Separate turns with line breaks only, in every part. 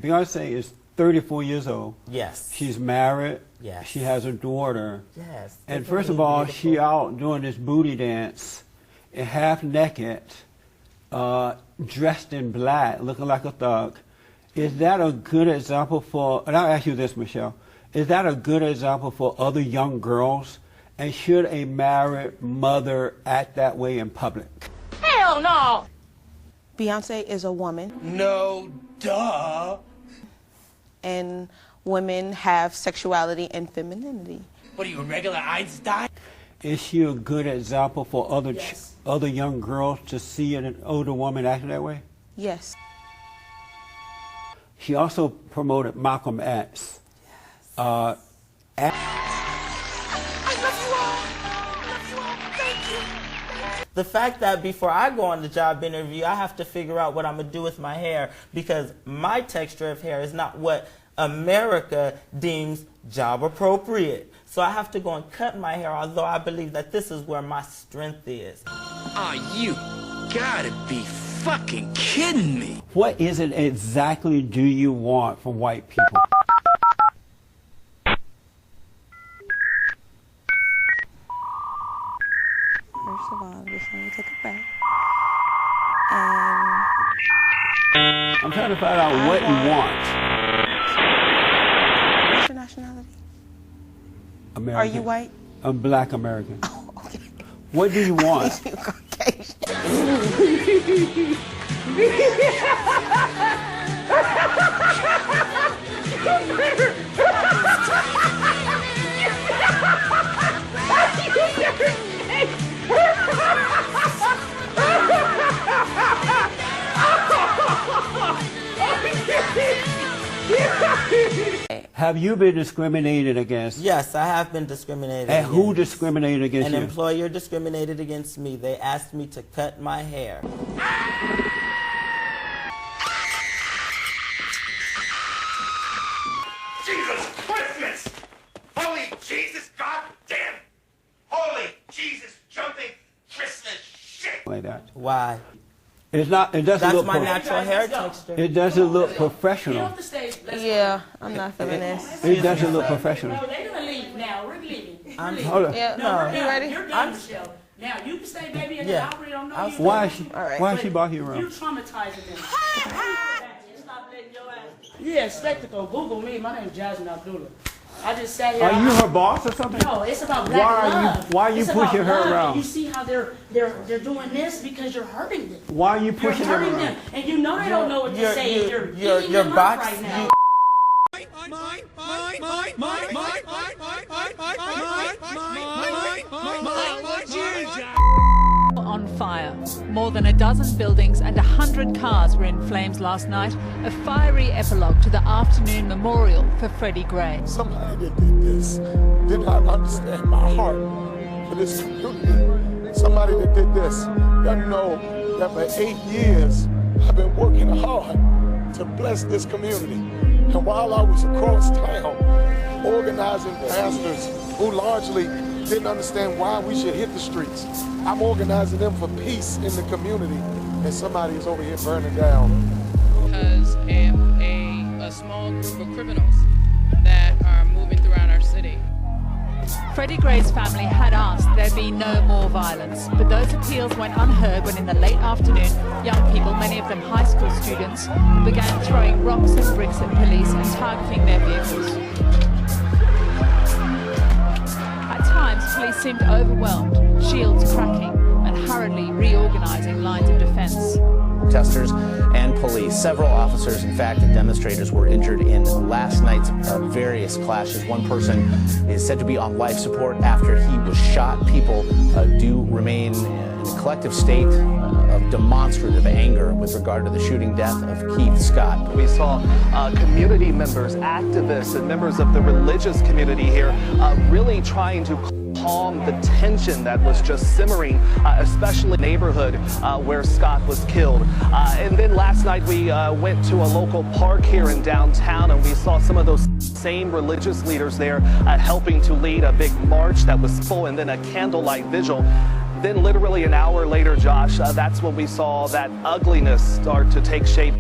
Beyonce is 34 years old.
Yes.
She's married.
Yes.
She has a daughter.
Yes.
And first of all, she out doing this booty dance, half naked, dressed in black, looking like a thug. Is that a good example for, and I'll ask you this, Michelle, is that a good example for other young girls? And should a married mother act that way in public?
Hell no!
Beyonce is a woman.
No, duh.
And women have sexuality and femininity.
What are you, a regular Einstein?
Is she a good example for other young girls to see an older woman acting that way?
Yes.
She also promoted Malcolm X.
I love you all. Love you all. Thank you.
The fact that before I go on the job interview, I have to figure out what I'm going to do with my hair because my texture of hair is not what America deems job appropriate. So I have to go and cut my hair, although I believe that this is where my strength is.
Oh, you gotta be fucking kidding me.
What is it exactly do you want from white people?
First of all, just let me take it back.
I'm trying to find out what you want.
What's your nationality?
American.
Are you white?
I'm black American.
Oh, okay.
What do you want?
You Caucasian.
Have you been discriminated against?
Yes, I have been discriminated
And
against.
who discriminated against
An
you?
employer discriminated against me. They asked me to cut my hair.
Jesus Christmas! Holy Jesus goddamn! Holy Jesus jumping Christmas shit!
Like that.
Why?
It's not. It doesn't
That's
look.
my natural hair texture.
It doesn't look professional.
Yeah, I'm not feminist.
It doesn't look professional.
No, they're gonna leave now. We're leaving.
Hold on.
Yeah,
No.
you ready?
You're done, Michelle. Now you can stay, baby, and
Yeah.
I already don't know
I'll
you.
stay.
Why is she?
right.
Why is she barking
You're
around?
traumatizing them. Stop letting your ass. Yeah, spectacle. Google me. My name's Jasmine Abdullah. I just sat here.
Are you her boss or something?
No, it's about black love.
Why are you
It's
pushing
about
her
love.
around?
And you see how they're doing this because you're hurting them.
Why are you
You're
pushing her
hurting
around?
them, and you know they don't know what to say. And you're eating
your
them up
box.
right now.
On fire. More than a dozen buildings and 100 cars were in flames last night, a fiery epilogue to the afternoon memorial for Freddie Gray.
Somebody that did this did not understand my heart for this community. Somebody that did this doesn't know that for 8 years I've been working hard to bless this community. And while I was across town organizing pastors who largely didn't understand why we should hit the streets, I'm organizing them for peace in the community, and somebody is over here burning down.
Because a small group of criminals that are moving throughout our city.
Freddie Gray's family had asked there be no more violence, but those appeals went unheard when in the late afternoon, young people, many of them high school students, began throwing rocks and bricks at police and targeting their vehicles. At times, police seemed overwhelmed, shields cracking, and hurriedly reorganizing lines of defense.
Protesters and police. Several officers, in fact, and demonstrators were injured in last night's various clashes. One person is said to be on life support after he was shot. People do remain in a collective state of demonstrative anger with regard to the shooting death of Keith Scott.
We saw community members, activists, and members of the religious community here really trying to calm the tension that was just simmering, especially in the neighborhood where Scott was killed. And then last night we went to a local park here in downtown, and we saw some of those same religious leaders there helping to lead a big march that was full, and then a candlelight vigil. Then literally an hour later, Josh, that's when we saw that ugliness start to take shape.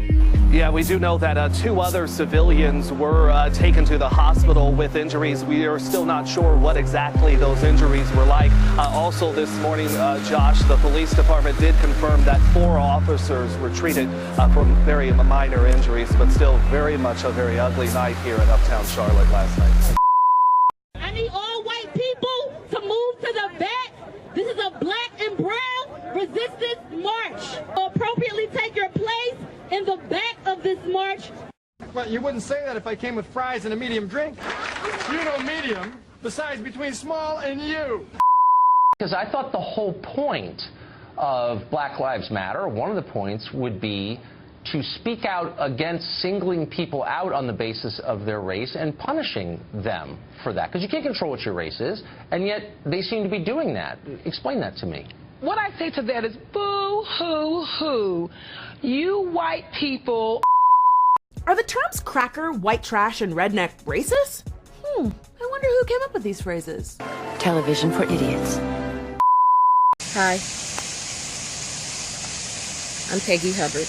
Yeah, we do know that 2 other civilians were taken to the hospital with injuries. We are still not sure what exactly those injuries were like. Also this morning, Josh, the police department did confirm that 4 officers were treated for very minor injuries, but still very much a very ugly night here in uptown Charlotte last night.
I need all white people to move to the back. This is a black and brown resistance march. Appropriately take your place in the back of this march.
Well, you wouldn't say that if I came with fries and a medium drink. You know medium. Besides, between small and you.
Because I thought the whole point of Black Lives Matter, one of the points would be to speak out against singling people out on the basis of their race and punishing them for that. Because you can't control what your race is, and yet they seem to be doing that. Explain that to me.
What I say to that is boo-hoo-hoo. You white people.
Are the terms cracker, white trash, and redneck racist? I wonder who came up with these phrases.
Television for idiots.
Hi. I'm Peggy Hubbard.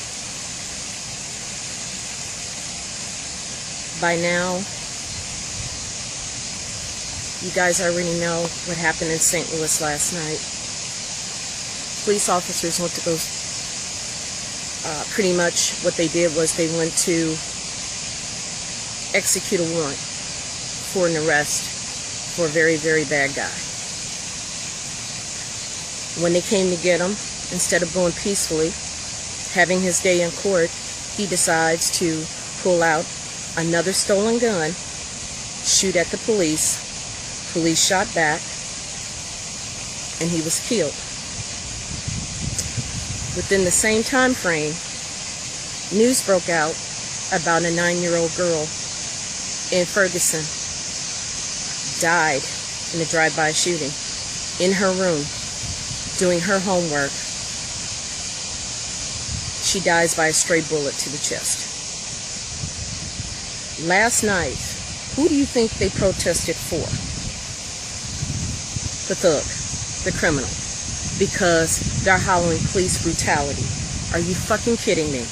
By now, you guys already know what happened in St. Louis last night. Police officers went to go, pretty much what they did was they went to execute a warrant for an arrest for a very, very bad guy. When they came to get him, instead of going peacefully, having his day in court, he decides to pull out another stolen gun, shoot at the police. Police shot back, and he was killed. Within the same time frame, news broke out about a 9-year-old girl in Ferguson died in a drive-by shooting in her room doing her homework. She dies by a stray bullet to the chest. Last night, who do you think they protested for? The thug, the criminal. Because they're hollering police brutality. Are you fucking kidding me?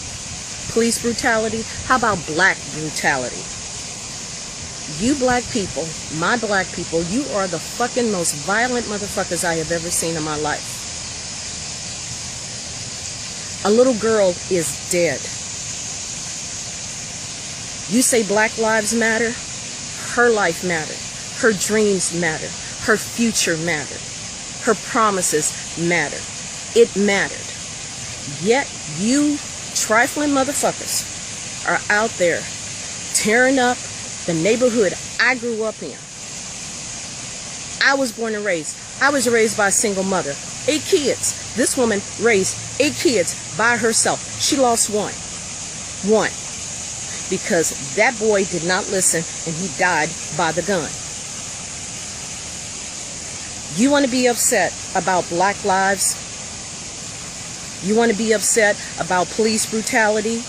Police brutality? How about black brutality? You black people, my black people, you are the fucking most violent motherfuckers I have ever seen in my life. A little girl is dead. You say Black Lives Matter? Her life mattered. Her dreams mattered. Her future mattered. Her promises mattered. It mattered. Yet you trifling motherfuckers are out there tearing up the neighborhood I grew up in. I was born and raised. I was raised by a single mother. 8 kids. This woman raised 8 kids by herself. She lost one. One. Because that boy did not listen and he died by the gun. You want to be upset about black lives? You want to be upset about police brutality?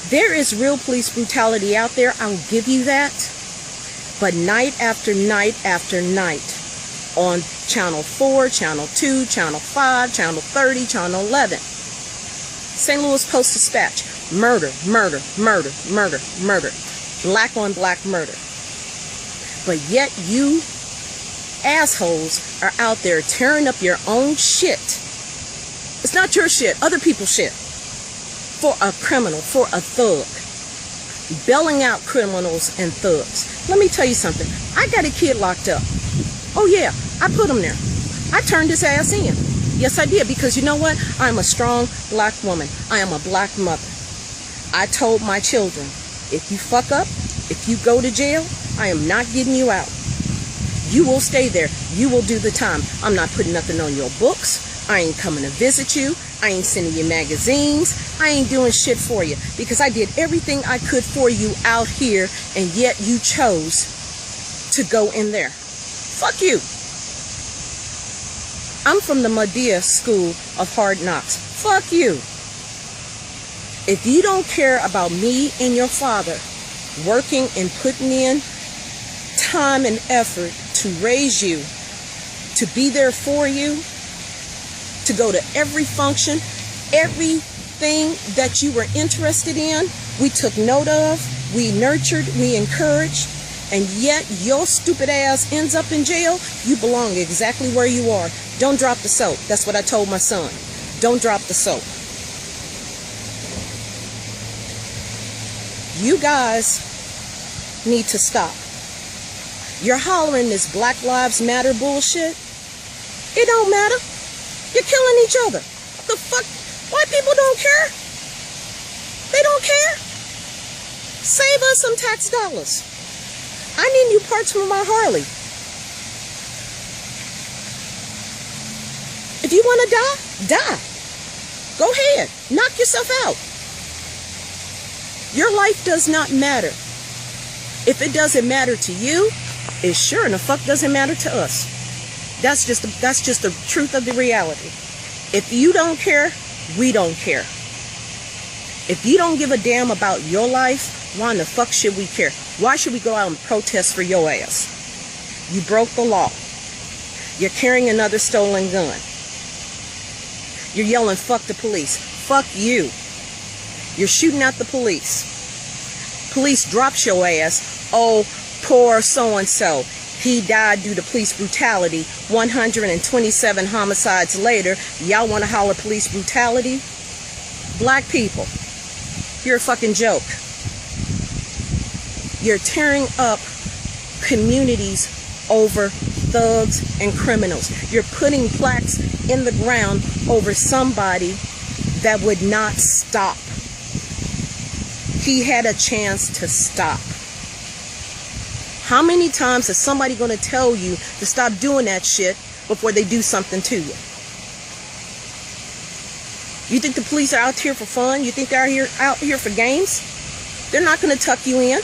There is real police brutality out there, I will give you that. But night after night after night, on Channel 4, Channel 2, Channel 5, Channel 30, Channel 11, St. Louis Post-Dispatch, murder, murder, murder, murder, murder, black on black murder. But yet you assholes are out there tearing up your own shit. It's not your shit, other people's shit. For a criminal, for a thug. Bailing out criminals and thugs. Let me tell you something. I got a kid locked up. Oh yeah, I put him there. I turned his ass in. Yes, I did, because you know what? I'm a strong black woman. I am a black mother. I told my children, if you fuck up, if you go to jail, I am not getting you out. You will stay there. You will do the time. I'm not putting nothing on your books. I ain't coming to visit you. I ain't sending you magazines. I ain't doing shit for you because I did everything I could for you out here, and yet you chose to go in there. Fuck you. I'm from the Madea School of Hard Knocks. Fuck you. If you don't care about me and your father working and putting in time and effort to raise you, to be there for you, to go to every function, everything that you were interested in, we took note of, we nurtured, we encouraged, and yet your stupid ass ends up in jail. You belong exactly where you are. Don't drop the soap. That's what I told my son. Don't drop the soap. You guys need to stop. You're hollering this Black Lives Matter bullshit. It don't matter. You're killing each other. The fuck? White people don't care. They don't care. Save us some tax dollars. I need new parts for my Harley. If you want to die, die. Go ahead. Knock yourself out. Your life does not matter. If it doesn't matter to you, it sure in the fuck doesn't matter to us. That's just the truth of the reality. If you don't care, we don't care. If you don't give a damn about your life, why in the fuck should we care? Why should we go out and protest for your ass? You broke the law. You're carrying another stolen gun. You're yelling, fuck the police. Fuck you. You're shooting at the police. Police drops your ass. Oh, poor so-and-so. He died due to police brutality. 127 homicides later, y'all want to holler police brutality? Black people, you're a fucking joke. You're tearing up communities over thugs and criminals. You're putting plaques in the ground over somebody that would not stop. He had a chance to stop. How many times is somebody going to tell you to stop doing that shit before they do something to you? You think the police are out here for fun? You think they're out here for games? They're not going to tuck you in.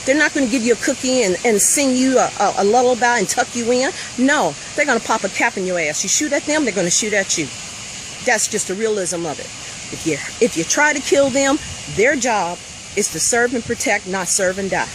They're not going to give you a cookie and sing you a lullaby and tuck you in. No, they're going to pop a cap in your ass. You shoot at them, they're going to shoot at you. That's just the realism of it. If you try to kill them, their job is to serve and protect, not serve and die.